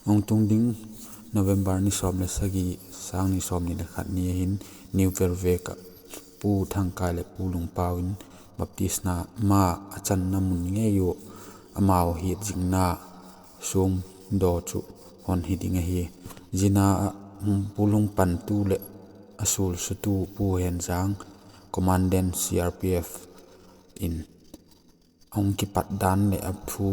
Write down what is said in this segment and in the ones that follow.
ong tung ding November ni som le sagi sang ni som ni le khat ni hin new Vervek pu Thangkai le pu Lungpau in baptisna ma achan na mun nge yo amao Hiatzingna Suangdaw chu hon hiding hi jina pulung pan tu le asul sutu pu hen Chang commandant CRPF in ong ki pat dan le aphu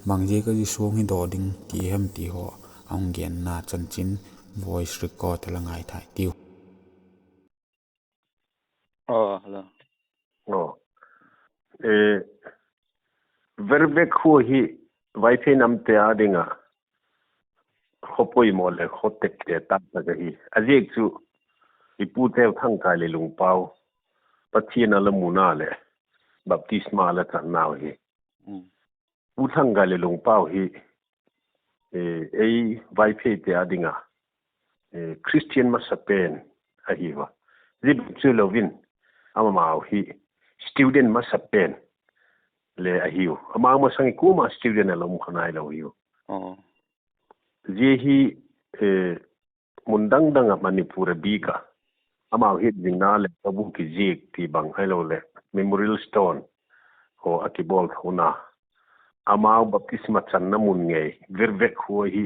mangje ka ji suang hi do ding ti hem ti ho ong gen na chan chin voice record la ngai thai tiu hello Vervek Khua hi vai phe nam te adinga khopoi mo le khotek te tak ta hi ajek chu ipu te Thangkai le Lungpau pathina la muna le baptisma la chanaw hi pu Thangkai le Lungpau hi ei vai phe te adinga Christian ma sapen a hi wa zib chu lovin ama mau hi student ma sapen le a hiu amang ma sangi kuma student alom khanai lo hiu je hi mundang danga Manipur bika amang hit dingna le tabu ki jik ti bang hello le memorial stone ho akibol thuna amang baptisma channa mun nge Vervek Khua hi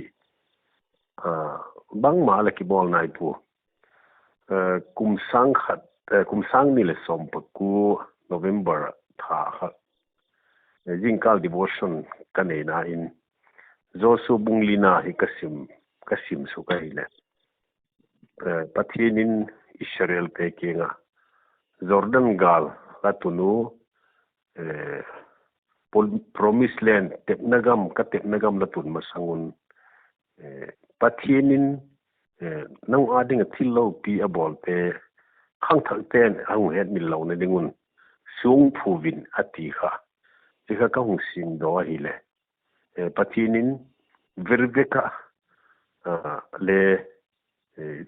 bang ma le kibol nai pu kumsang ni le som paku November tha kha Jingkal devotion kanena in Josu bunglina hi kasim su ka ile pathinin Israel te kenga Jordan gal katunu promised land tepnagam latun masangun pathinin nang ading thillo pi abolte khang thak ten ang het mil lo na dingun sung phuvin ati kha tika ka hung sim do hi le pathinin Verveka le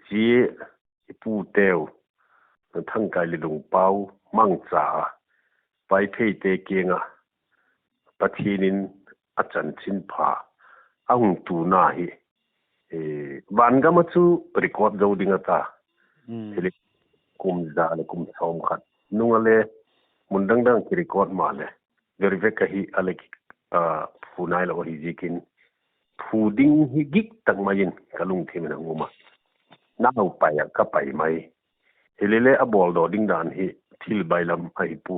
ji ipu teu Thangkai le Lungpau mangcha pai phei te kenga pathinin achan chin pha ang tu na hi banga ma chu record zo dinga ta hele kum za le kum som khat nungale mundang dang ki record ma le Vervek hi aleki funai lo hi jikin phuding hi gik tak mayin kalung thimena nguma nau pai ka pai mai helele abol do ding dan hi thil bailam ai pu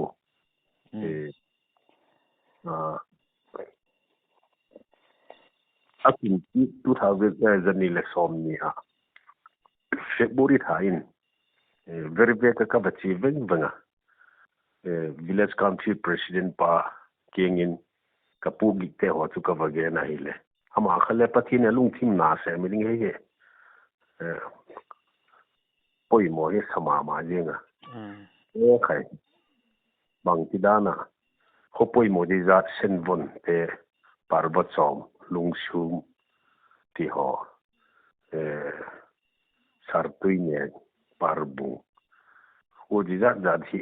akin 2000 zani le somni a February thain Vervek ka bachi venga village country president pa kengin kapu gite ho chu ka wage na hile ama khale pathina lungthim na se miling he poi mo he sama ma jenga khai bang tidana khopoi mo ji za senvon te parbatom lungsum ti ho sartuine parbu ho ji za thi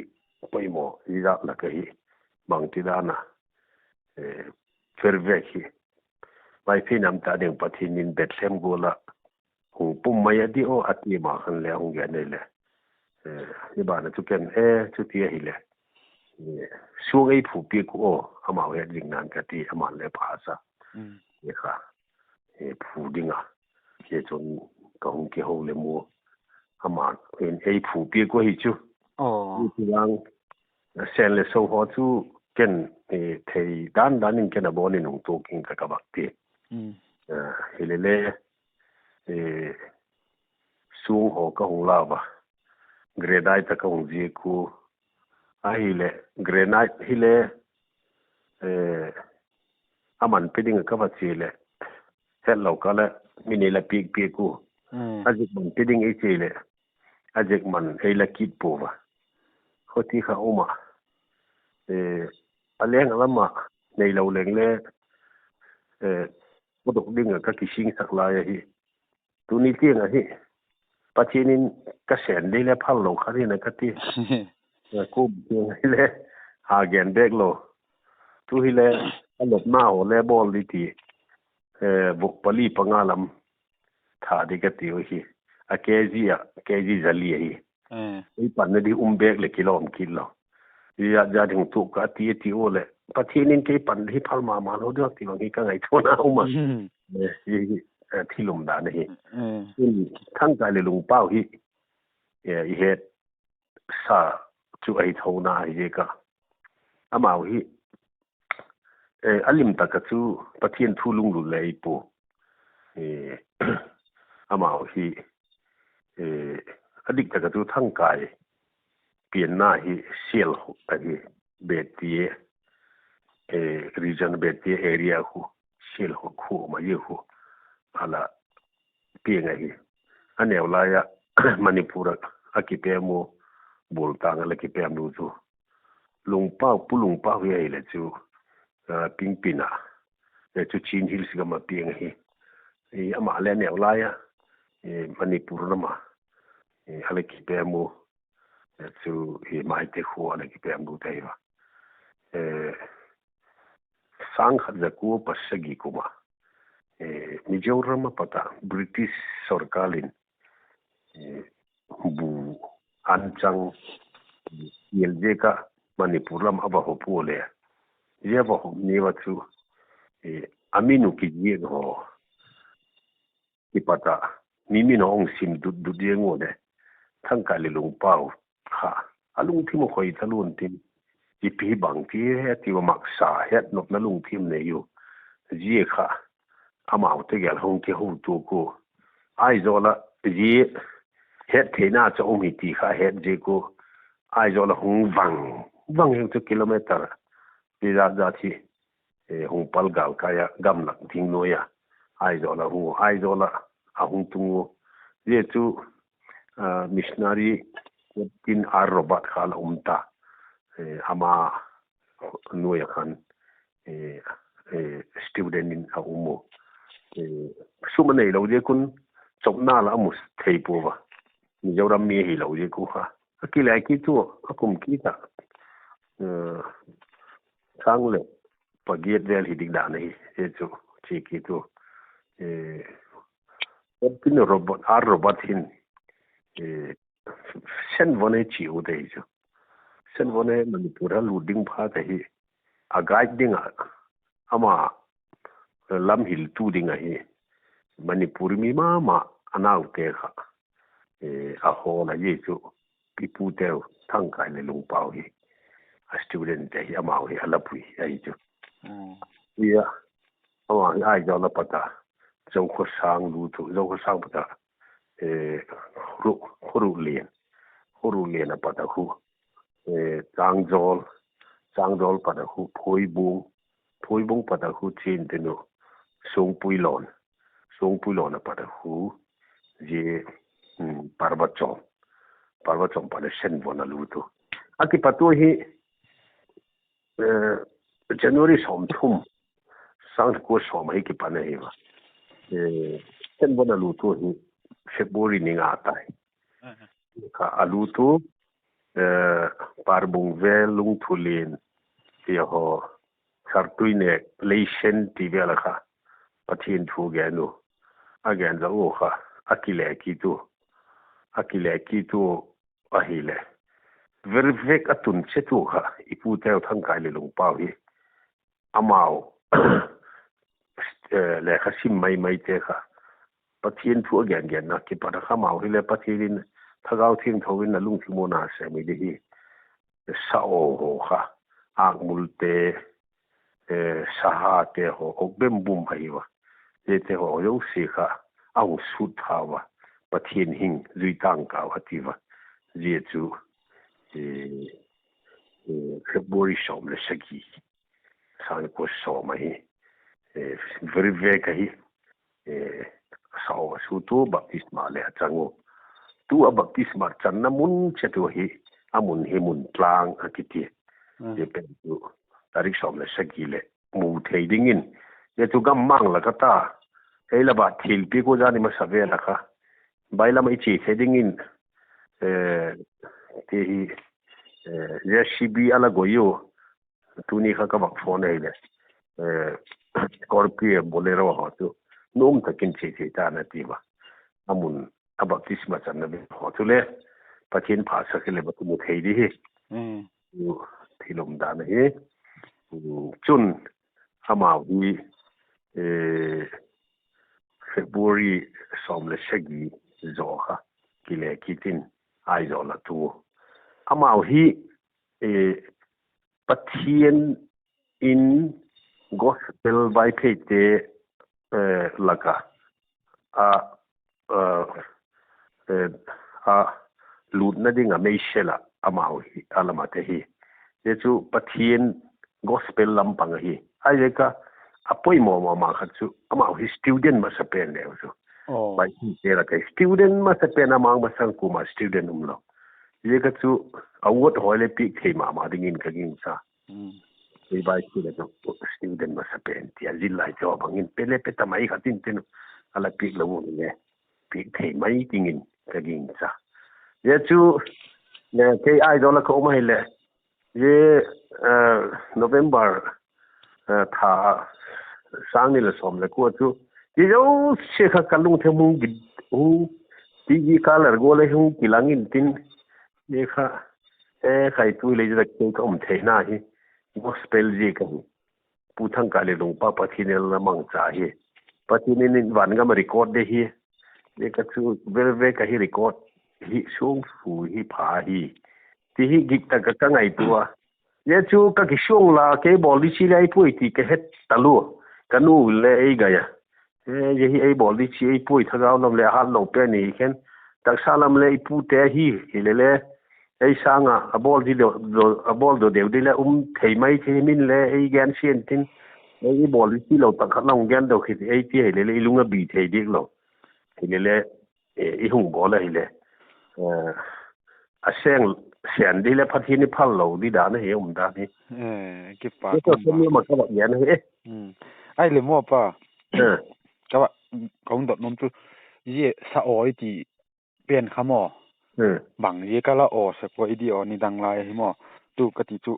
poi mo ji za la kai bang tidana Vervek hi vai phinam ta ding pathinin Bethlehem gola hu pum mai adi o ati ma khan le hung ge nei le ni ba na chu ken chu ti hi le su ei phu pi ko ama we ding nan ka ti ama le pha sa ye kha phu dinga ke chon ka hung ke ho le mu ama en ei phu pi ko hi chu ti lang sen le so ho chu ken thei dan in ken abon in to king ka bakti hilele sung ho ka hung lava grenade ta ka hung ji ku ahile grenade hile aman peding ka ba chile hello kala mini la pik ku ajik man peding e chile ajik man e la kit pova hoti kha uma aleng lama nei lo leng le bodok dinga ka kising sakla ya hi tuni tianga hi pathinin ka sen de le phal lo khari na ka ti ko le ha gen bek lo tu hi le alop na ho le bol li ti buk pali pangalam tha di ka ti hi a kg zali hi ei pan na di umbek le kilom kilo ya ding tu ka ti ole pathinin ke pan hi phalma ma lo dak ti wangi ka ngai thona uma hi thilum da ne hi Thangkai le Lungpau hi he sa chu ai thona hi ka amao hi alim ta ka chu pathian thu lung lu lei pu amao hi adik ta ka chu Thangkai pian na hi sial ta hi betie region betie area hu sial hu khu ma ye hu ala pian hi anew la ya manipura akipemo boltang ala kipem lu chu Lungpau hi le chu pingpina le chu chin hills ga ma piang hi ama le ne la ya manipur na ma ala kipemo chu hi mai te Khua ala kipem lu tai wa sang khat za ku pasagi kuma Mizoram pata British sarkalin bu Chang yelje ka Manipur lam aba ho pole ye ba ho ni wa chu aminu ki ye ho ipata mimi no ong sim du ye ngo de Thangkai le Lungpau ha alung thim khoi thalun tin ipi bang ti he ti wa maksa het nok na lung thim ne yu ji kha amao te gel hong ke hu tu ko ai zola ji het thena cha ong hi ti kha het je ko ai zola hong vang heng tu kilometer ti da thi hong pal gal ka ya gam lak thing no ya ai zola a hong tu ye chu missionary tin ar robot khala umta ama no ya khan student in a umo sumane lo je kun chopna la mus thei pu wa Mizoram mi hi lo je ku ha akila ki tu akum ki ta Chang le pagiet vel hi dik da nei e chu chi ki tu pin robot hin sen vone chi u dei chu sen vone manipura lu ding pha ta hi a guide ding ama lam hil tu ding hi manipur mi ma anau te kha a ho la ye chu pipu te Thangkai le Lungpau hi a student te hi amao hi alapui ai chu ya ama ai jo la pata zo kho sang lu tu zo kho sang pata ru len a pata hu changjol pada hu phoi bung pada hu chin te no song pui lon pada hu je parvachom pada sen bona lu tu aki patu hi January som thum sang ko som hi ki pane hi wa sen bona lu tu hi February ni nga tai ka alu tu parbung vel lung thulin ti ho sartuine leisen ti vela kha pathin thu ge nu again za o kha akile ki tu ahile Vervek atun che tu kha ipu te Thangkai le Lungpau hi amao le kha sim mai te kha pathin thu again na ki pa kha mau hi le pathin thagau thing thowin na lung thimo na se mi de hi sa o ho kha ang multe saha te ho okbem bum haiwa ye te ho yo si kha ang su thawa pathin hing zui tang ka hatiwa ye chu February som le sagi sang ko so mai Vervek hi sao su tu baptisma le changu tu a baptisma channa mun chetu hi amun hi mun tlang akiti ye pen tu tarik som le sagi le mu thading in ye tu gam mang la ka ta heila ba thil pi ko jani ma save la kha baila mai chi thading in te hi recipe ala goyo tu ni kha ka bak phone ai le Scorpio bolero ho tu nom takin che ta na ti ba amun baptisma chan na ho tu le pathin pha sa ke le ba tu mu thei di hi thilom da na hi chun amao hi February som le shagi zo ha kile kitin ai zo la tu amao hi pathian in gospel by faith laka a lut na dinga mei shela amao hi alama te hi ye chu pathian gospel lampang hi ai le ka apoi mo ma kha chu amao hi student ma sa pen le chu by te la ka student ma sa pen amang ma sang ku ma student lo ye ka chu awot hole pi the ma dingin ka ging saไปไปที่เราจะสตูดิโอมาสเปนที่อาจิลไลจอบางอินเป็นเล่เป็นทำไมขัดทิ้งทิ้งอะไรปีกเราเนี่ยปีกเทไม่ทิ้งอินก็ยิงซะเยจูเนี่ยที่ไอ้ดอลลาร์เขาไม่เลยเยโนเวมเบอร์ถ้าสร้างนี่ละสมเลยกูจูเยจูเชื่อข้ากันลุงเทมุงกิที่ยี่คาร์ก็เลยหุงกิลังอินทิ้งเนี่ยค่ะใครตัวเลยจะเก่งก็ไม่เท่านั้น gospel ji ka pu Thangkai le Lungpau pathinel na mang cha hi patinin in wan ga ma record de hi le ka chu Vervek ka hi record hi sung fu hi pha hi ti hi gik ta ka ngai tua ye chu ka ki sung la ke bol li chi lai pui ti ke het talu kanu le ei ga ya ye hi ei bol li chi ei pui thagau lam le han lo pe ni khen tak salam le pu te hi le ai sang a bol di do a bol do deu di la thei mai thi min le ai gan sien tin ai bol di lo ta khat long gan do khit ai ti le lunga bi thei dik lo thì le i hung bol le le a seng sian di le phathi ni phal lo di da na he da ni ki pa ko so mi ma ka ba yan he ai le mo pa ka ba kong dot nom chu ye sa oi ti pen khamo bang ye kala o se ko idi o ni dang lai hi mo tu ka ti chu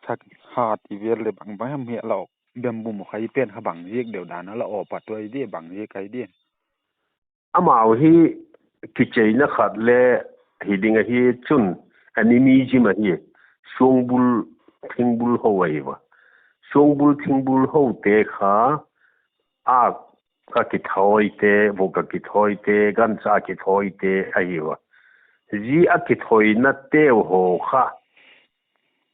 sak ha ti vel le bang bang me lo bem bu mo khai pen kha bang ye deu dan la o pa to idi bang ye kai di amao hi ki chei na khat le hi dinga hi chun animi ji ma hi songbul thingbul ho wai wa songbul thingbul ho te kha a ka ki thoi te bo ka ki thoi te gan cha ki thoi te ai wa ji a ki thoi na te ho kha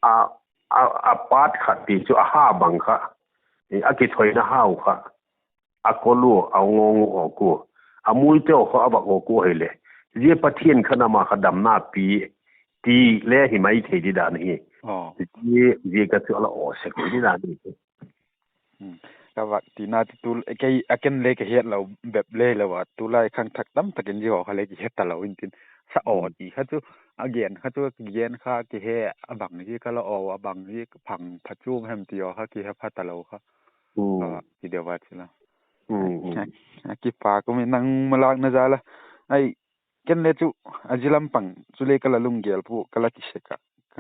a pat kha ti chu a ha bang kha a ki thoi na ha kha a ko lu a ngong o ku a mui te kha a ba o ku hele ji pathian khana ma kha dam na pi ti le hi mai the di da ni ji ka chu la o se ku di da ni ka wa ti na ti tu kai aken le ke het lo beb le lo wa tu lai khang thak tam takin ji ho khale ki het ta lo in tin sa o ti kha chu again kha chu gen kha ki he abang ji ka lo o abang ji phang phachu hem ti o kha ki ha pha ta lo kha ki de wa chila ki pa ko mi nang malak na jala ai ken le chu ajilam pang chu le kala lung gel pu kala ki se ka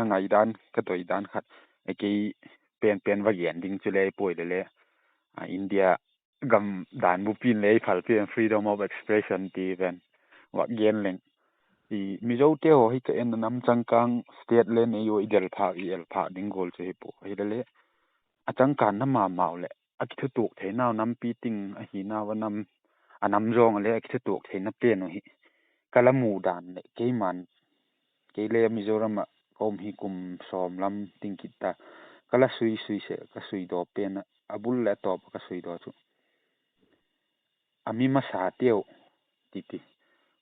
ngai dan ka doi dan khat ai ki pen wa gen ding chu le poi le India gam dan bu pin le phal pe freedom of expression ti ven wa gen leng i mizo te ho hi ka en nam changkang state len e yo idel pha ding gol che pu hi le a changkan na ma mau le a ki thu tuk the naw nam pi ting a hi na wa nam anam rong le a ki thu tuk the na pe no hi kala mu dan le ke man ke le mizoram kom hi kum som lam ting kita kala sui se ka sui do pen abul la top ka sui do chu ami ma sa teo ti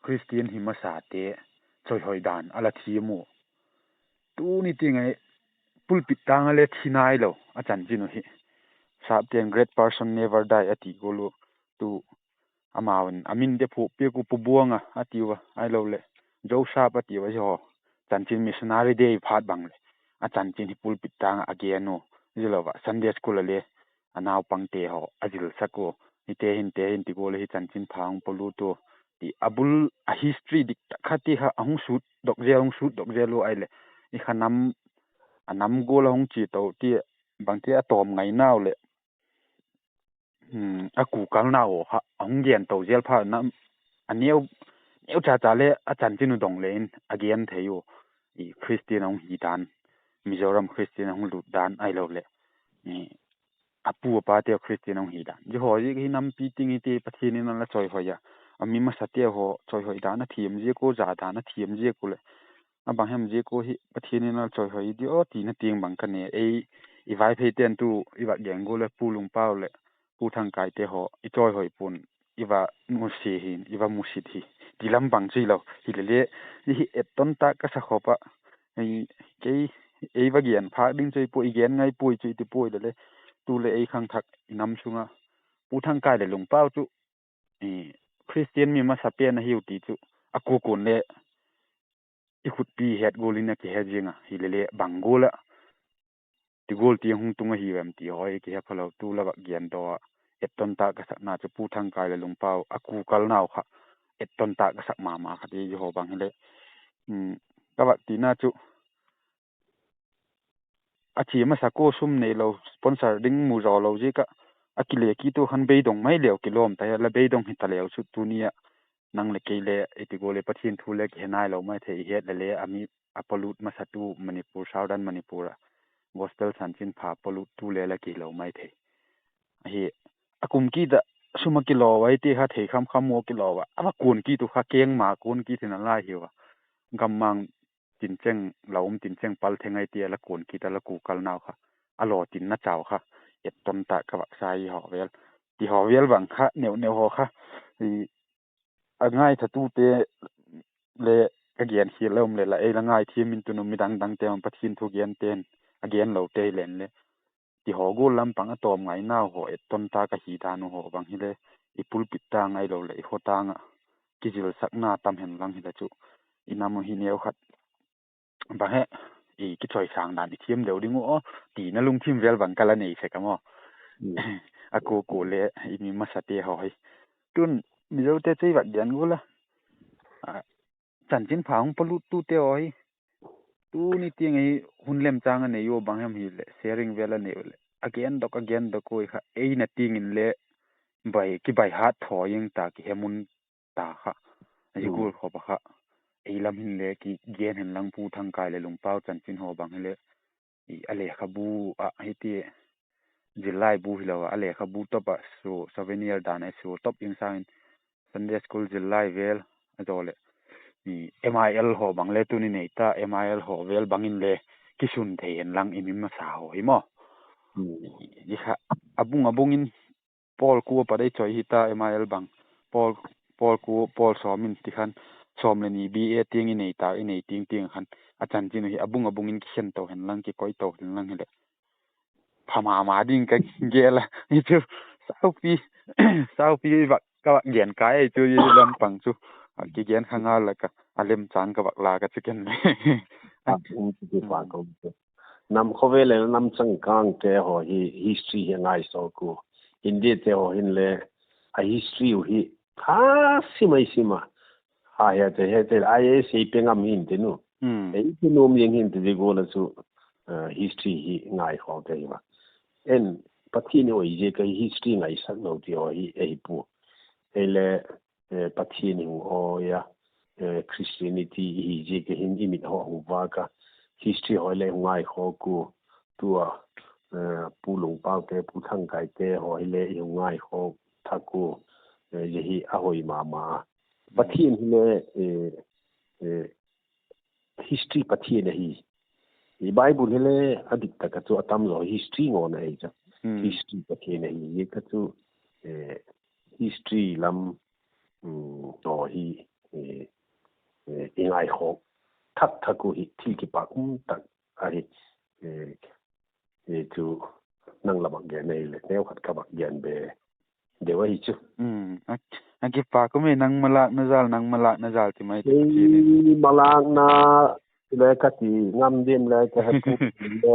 Christian hi ma sa te choi hoi dan ala thi mu tu ni ti ngai pulpit tang le thinai lo a chan ji no hi sa ten great person never die ati golu tu amawan amin de phu pe ku pu buanga atiwa ai lo le jo sa pa ti wa jo chan chin missionary day phat bang le a chan chin hi pulpit tang again no jilowa Sunday school le anaw pangte ho ajil sako ite hin ti gol hi chan chin phang polu to ti abul a history dik khati ha ahung shoot dok je lo ai le i khanam anam gol hong chi to ti bangte atom ngai naw le aku kalnao ha onggen to jel pha na aneu neu cha le a chan chinu dong len again theyo i christian ong hi dan mizoram christian ong lu dan ai lo le ni apu pa te christian ong hi dan ji ho ji nam pi tingi te pathini na la choi hoya ami ma satia ho choi hoi da na thiem je ko za da na thiem je ko le abang hem je ko hi pathini na choi hoi di o ti na ting bang ka ne ei i vai phei ten tu i wa geng go le pu Lungpau le pu Thangkai te ho i choi hoi pun i wa mu si hin i wa mu si thi ti lam bang chi lo hi le hi et ton ta ka sa khopa ei ei wa gen pha ding choi pu i gen ngai pu chi ti pu le tu le ei khang thak nam sunga pu Thangkai le Lungpau chu christian mi ma sapia na hiu ti chu aku kun le i khut pi het golina ki hejinga hi le bangola ti gol ti hung tunga hi wem ti hoi ki ha phalo tu la gian do et ton ta ka sak na chu pu Thangkai le Lungpau aku kal nau kha et ton ta ka sak ma kha ti ho bang le ka ba ti na chu a chi ma sa ko sum nei lo sponsor ding mu ro lo ji ka akile ki tu han be dong mai leo kilom ta la be dong hi ta leo chu tu nia nang le ke le eti go le pathin thu le ke nai lo mai thei het le ami apolut ma sa tu manipur southern manipur gospel sanchin pha polut tu le la ki lo mai thei hi akum ki da suma ki lo wai ti ha thei kham kham mo ki lo wa ama kun ki tu kha keng ma kun ki thina la hi wa gammang tin cheng laum tin cheng pal thengai ti la kun ki ta la ku kal naw kha alo tin na chaw kha et ton ta ka wa sai ho vel ti ho vel bang kha neu ho kha hi angai tha tu te le again hi lom le la e la ngai thi min tu no mi dang te on pathin thu gen ten again lo te len le ti ho go lam pang a tom ngai na ho et ton ta ka hi da no ho bang hi le i pul pit ta ngai lo le ho ta nga ki jil sak na tam hen lang hi da chu inam hi neu khat ba he i ki choi sang dan i thiem deu ding o ti na lung thim vel bang kala nei se ka mo a ko le i mi ma sa te ho hi tun mi zo te chei wat yan go la chan chin phang polu tu te oi tu ni tiang ei hun lem chang ane yo bang hem hi le sharing vela ne le again do koi kha ei na ting in le bai hat tho yeng ta ki hemun ta kha ai gul kho ba kha ei lam hin le ki gen hen lang pu Thangkai le Lungpau chan chin ho bang le i ale kha bu a hi ti July bu hi lo ale kha bu to ba so souvenir dan ai so top in sang Sunday school July vel adole i MIL ho bang le tu ni nei ta MIL ho vel bangin le kisun thein lang imi ma sa ho hi mo ji kha abung in Paul ku pa dei choi hi ta MIL bang Paul somin ti khan som le ni BA ting in nei ta in nei ting khan achan chin hi abung in kisen to hen lang ki koi to hen lang hele phama ma ding ka gela ni chu sau pi ba ka gen kai chu lam pang chu ki gen khanga la ka alem chang ka bak la ka chicken le ti pa ko nam khove le nam chang kang te ho hi history hi ngai so ku india te ho hin le a history hi kha sima ha ya te he te ai se pengam hin te nu ei ti nom yeng hin te go la chu history hi ngai ho te ma en pathin oi je ka history ngai sak no ti ho hi ei pu ele pathin ho ya Christianity hi je ke hin imit ho wa ka history ho le ngai ho ku tua pu Lungpau te pu Thangkai te ho le ngai ho thaku je hi a hoi ma pathin le history pathin hi i bible le adik ta ka chu atam lo history ngon ai cha history pathin hi ye ka chu history lam to hi ingai ho thaku hi thi ki pa tak ai chu nang la bang ge nei le neu khat ka bak gen be de wa hi chu ki pa ko me nang malak na zal ti mai malak na le ka ti ngam dim le ka ha pu le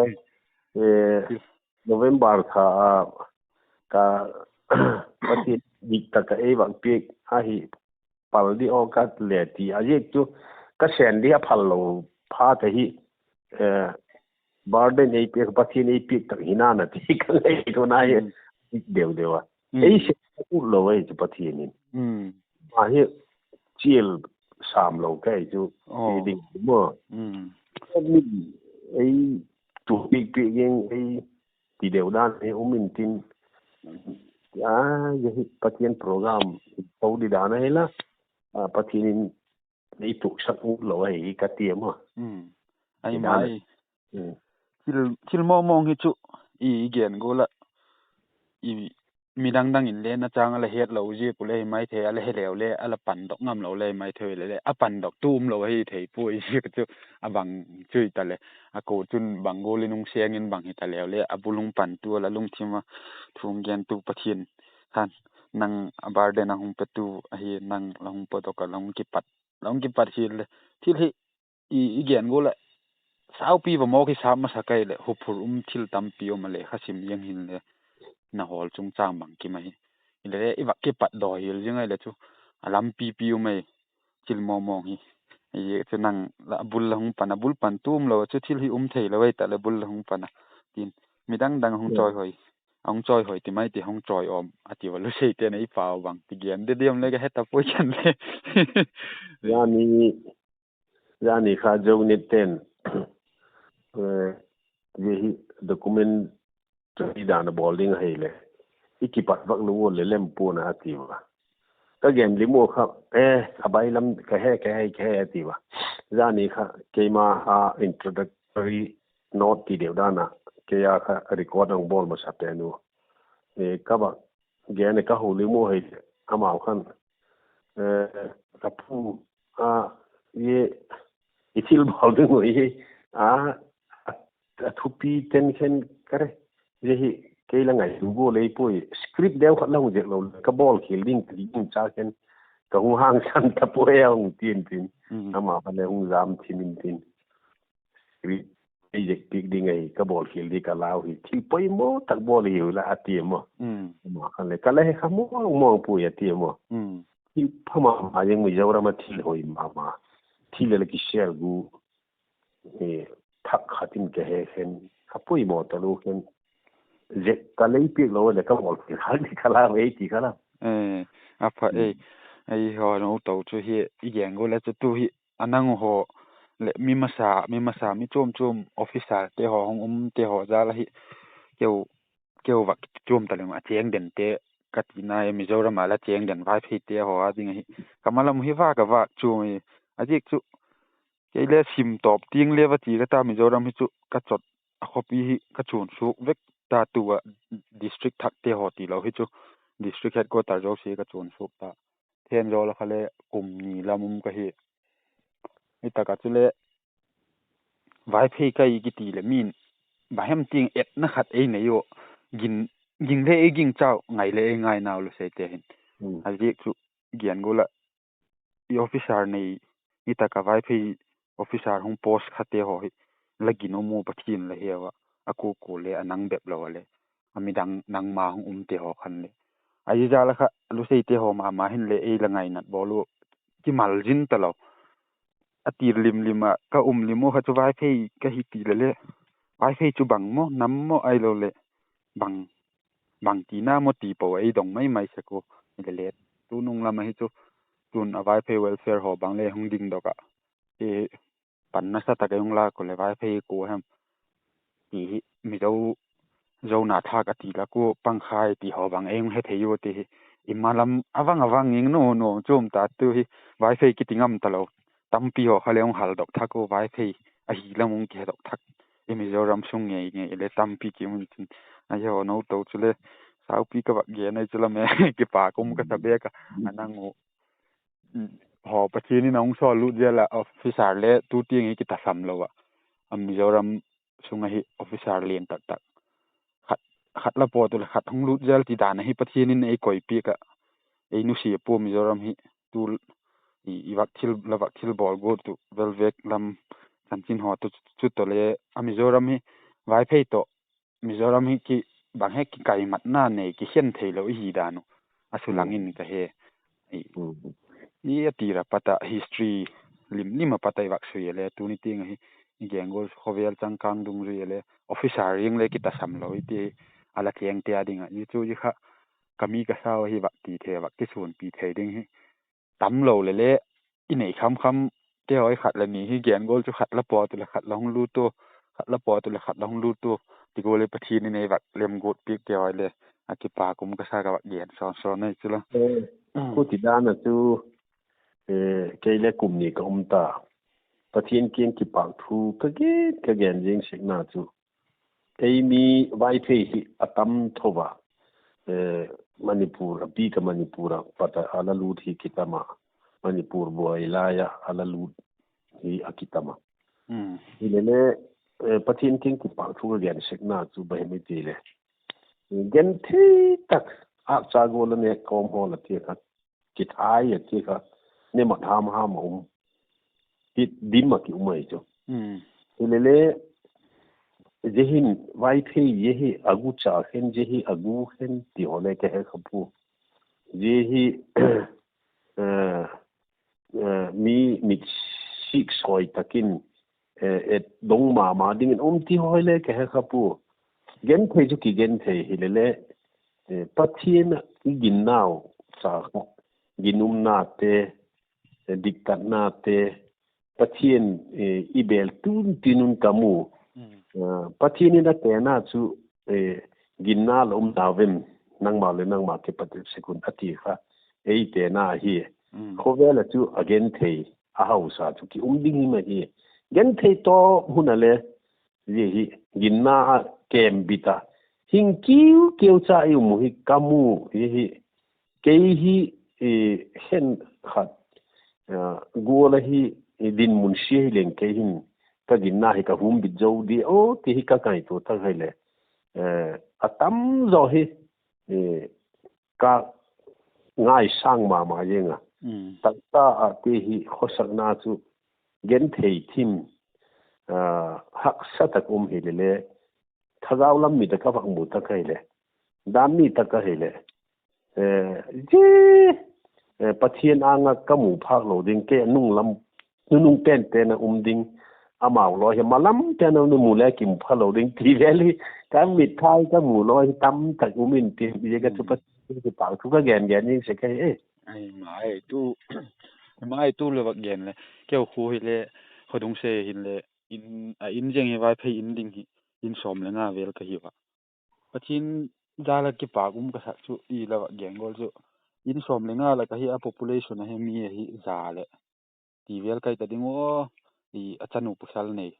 November ka pati dik ta ka e bang pi a hi pal di o ka le ti a ye chu ka sen di a phal lo pha te hi birthday nei pe pati nei pi ta hina na ti ka le ko na ye dewa ấy sẽ cũng lâu ấy chứ bắt thiên in mà hiện chiều sàm lâu cái chú thì định mà mình ấy chủ bị cái ấy thì đều đan ấy mình tin jadi bắt thiên program tàu đi đàn ấy là bắt thiên ấy tụ sắp lâu ấy cái tiệm mà ai mai til mong hi chu i gen go la i midang dang in le na chang ala het lo ji pu le mai the ala he le ala pan dok ngam lo le mai thoi le a pan dok tum lo hi thei pu i ji chu abang chui ta le a ko chun bang go le nung seng in bang hi ta le abulung pan tu la lung thima thung gen tu pathin khan nang abar de na hung petu hi nang long po to ka long ki pat hi le thil hi i gen go la sao pi mo ki sa ma sa kai le hu phur thil tam pi o ma le khasim yang hin le na hol chung chang bang ki mai le i wa ki pat do hil jing ai le chu alam pi o mai chil mo hi ye chu nang la bul pan tum lo chu thil hi thei lo wai ta le bul hung pana tin midang dang hung choi hoi ti mai ti hung choi om ati wa lu sei te nei pa bang ti gen de diam le ga heta po chan le yani kha jo ni ten ye document đi đàn bowling hay le iki pat vak lu le lem pu na atiwa ka game limo kha abai lam ka he atiwa zani kha kema ha introductory note ti de dana ke ya kha record ang ball ma sa te nu ka ba ge ne ka hu limo hay ama khan ka pu ye itil bowling ho ye thupi ten khen kare ye cái là ngày du go lấy pui script đeo khát lâu việc lâu cái ball khỉ linh thì cũng cha cái hung hăng san ta pui ông tiền tiền mà phải là hung dám thì mình tiền script cái dịch big đi ngày cái ball khỉ đi cả lao thì pui mo tak ball hiểu là tiền mà cái này không mong pui tiền mà thì phải mà những người giàu ra mà thì hồi mà thì là cái share gu thắc hatin cái hen pui mo ta lu hen je kalei pi lo le ka mol ki hal ni kala we ti kala apa ai ho no to chu hi i gen go le chu tu hi anang ho le mi masa mi chom officer te ho hong te ho za la hi keu wa chom ta le ma cheng den te katina mi zora ma la cheng den vai phi te ho a ding hi kamalam hi wa ka wa chu mi ajik chu ke le sim top ting le wa ti ka ta mi zora mi chu ka chot a khopi hi ka chun su vek ta tua district thak te ho ti lo hi chu district headquarter jo se ka chun su ta then jo la khale kum ni lamum ka hi ita ka chule vai phi kai ki ti le min ba hem ting et na khat ei ne yo ging le e ging chao ngai le ngai naw lu se te hin a ji chu gian go la i officer nei ita ka vai phi officer hung post khate ho hi lagi no mu pathin la hewa aku ko le anang bep lo le amidang nang ma hung te ho khan le ai ja la kha lu sei te ho ma hin le e la ngai nat bolu ki mal jin ta lo atir lima ka limo ha chu vai phei ka hi ti le vai phei chu bang mo nam mo ai lo le bang ti na mo ti po ai dong mai se ko le tu nung la ma hi chu tun a vai phei welfare ho bang le hung ding do ka e pan na sa ta ka yung la ko le vai phei ko ham ti mi zo na tha ka ti la ko pangkhai ti ho bang eng he theyo ti imalam awang ing no chom ta tu hi vai phei ki tingam ta lo tampi ho khaleong hal dok tha ko vai phei a hi lamung ke dok thak mizoram sung nge le tampi ki mun ayo no to chule sau pi ka ge nei chula me ki pa kum ka sabe ka anangu ho pachini nong so lu je la officer le tu ti ngi ki ta sam lo wa mizoram sunga hi officer len tak khat la po tu khat hong lu jel ti dan hi pachini nei koi pi ka ei nu si po mizoram hi tu i wak thil bol go tu Vervek lam chanchin ho tu chu to le mizoram hi vai phei to mizoram hi ki bang he ki kai mat na nei ki hian thei lo hi danu asulangin ka he i atira pata history lim ma patai wak su yele tu ni ting hi gengol khovel changkang dung ri yele officer ring le ki ta sam lo iti ala keng te adinga i chu ji kha kami ka sao hi vak ti the vak ti sun pi the ding hi tam lo le i nei kham te hoi khat la ni hi gen gol chu khat la po tu la khat long lu tu khat la po tu la khat long lu tu ti gol le pathi ni nei vak lem gut pi te hoi le akipa kum ka sa ka vak gen so nei chu la khu ti dan chu ke le kum ni ka ta pathin kien ki pa thu ka gen jing sik na chu ei mi vai phe hi atam thowa Manipur api ka Manipur pata ala lut hi kitama Manipur boy laya ala lut hi akitama ile pathin king ki pa thu gen sik na chu bai mi ti le gen thi tak a cha go la ne kom ho la ti ka ki thai ya ti ka ne ma tham ha ma ki dim ma ki umai chu ile jehin vai phe yehi agu cha hen jehi agu hen ti hole ke he khapu jehi mi sik soi takin et dong ma ding ti hole ke he khapu gen thei chu ki gen thei hilele pathin gin naw cha ginum na te diktat na te pathin ibel tun tinun kamu pathin na te na chu ginna lom davem nang ma ke patil sekun ati kha ei te na hi khowela chu again thei a hausa chu ki ding ma hi gen thei to hunale hi ginna kem bita hing kiu cha yu mu hi kamu hi ke hi hen khat gola hi din mun shi leng ke hin ka ginna hi ka hum bi jo di o ti hi ka kai to ta hele atam zo hi ka ngai sang ma yenga ta a ti hi khosak na chu gen thei thim hak satak hi le thagaw lam mi ta ka phang mu ta kai le dam mi ta ka hele je pathian anga kamu phak lo ding ke nung lam nung pen na ding amao lo he malam te no mu le kim phalo ding ti veli ka mi thai ka mu lo tam tak umin ti ye ka chu pa ti pa chu ka gen ni se ke ai mai tu le vak gen le keu khu hi le khodung se hin le in jeng he vai phei in ding hi in som le nga vel ka hi wa pathin dala ki pa gum ka sa chu i la vak gen gol chu in som le nga la ka hi a population he mi hi za le ti vel kai ta ding o i achanu pusal nei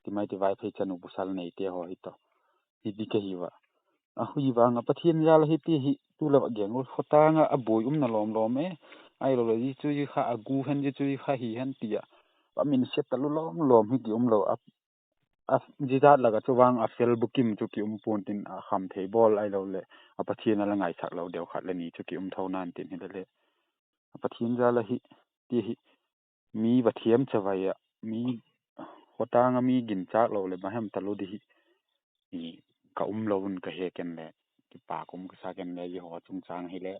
ti mai ti vai phei chanu pusal nei te ho hi to hi di ka hi wa a hui wa nga pathin jala hi ti hi tu la vak gen gol khota nga a boi na lom ai lo ji chu ji kha agu hen ji chu ji kha hi hen tia pa min set ta lom hi ki lo a ji da la ga chu wang a fel bukim chu ki pon tin a kham thei bol ai lo le a pathin la ngai thak lo deu khat le ni chu ki thau nan tin hi le a pathin jala hi ti hi mi va thiam chawai a mi khota nga mi gin chak lo le ba hem ta lo di hi ka lo un ka he ken le ki pa kum ka sa ken le ji ho chung chang hi le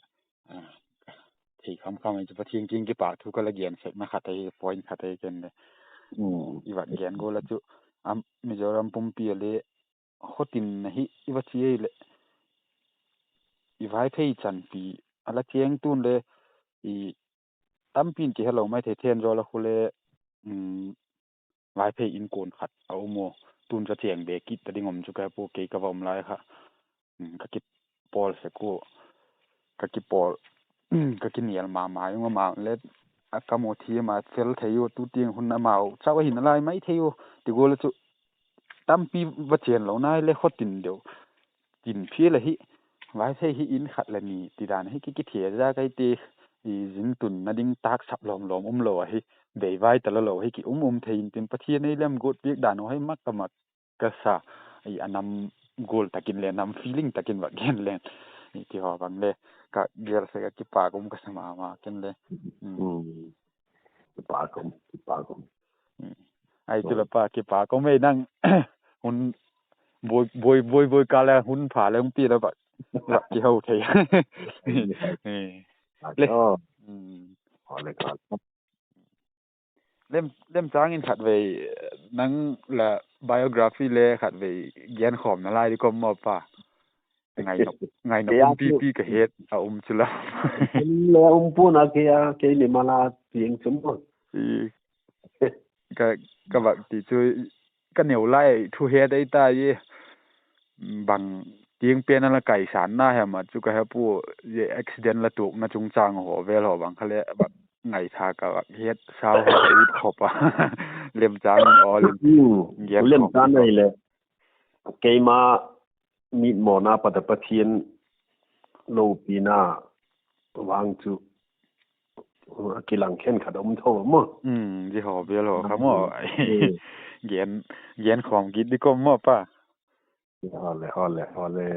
thì không ai cho thiên kinh cái bảo thu cái là gen sẽ mà khát thấy point khát thấy cái này y vật gen go là chú Mizoram Pumpi le hot tin hi y vật chi le y vai thấy chân pi ala chiang tun le y tam pin ki hello mai the then rồi là khu le vai thấy in con khát au mo tun cho chiang be kit ta ding om chu ka po ke ka vom lai kha ka kit Paul se ko ka ki Paul ka ki nial ma yung ma le akamo thi ma fel theyo tu ting hun amao chawa hin lai mai theyo ti gol chu tampi wachen lo nai le khotin deu tin phi la hi vai the hi in khat la ni ti dan hi ki thia ra kai ti i jin tun na ding tak sap lom lo hi dei vai ta lo hi ki thein tin pathi nei lem gut pik dan ho mak kamak ka sa ai anam gol takin le nam feeling takin wa gen len ni ti ho bang le ka gel se ka ki pa kum ka sama ma ken le pa kum ai tu la pa ki pa ko me nang hun boi ka la hun pha le pi la ba la ki ho thei le le ka lem chang in khat ve nang la biography le khat ve gen khom na lai di kom ma pa ngày nó pi cái hết chứ là le puna ke ni mala tiếng chấm rồi cái vật thì chơi cái nhiều lại thu hết đấy ta ye bằng tiếng bên là cải sản na hè mà chú cái pu ye accident là tuộc na chung Chang hồ về hồ bằng cái lẽ vật ngày thà cái vật hết sao họ ít khop à liêm Chang ở liêm Chang này là cái mà mít mò na bắt đầu thiên lâu pina vang chú cái lăng khen khát ông thâu mà gì họ về hồ không mà gen genของกินดีก็มั่วป่ะฮอลเลย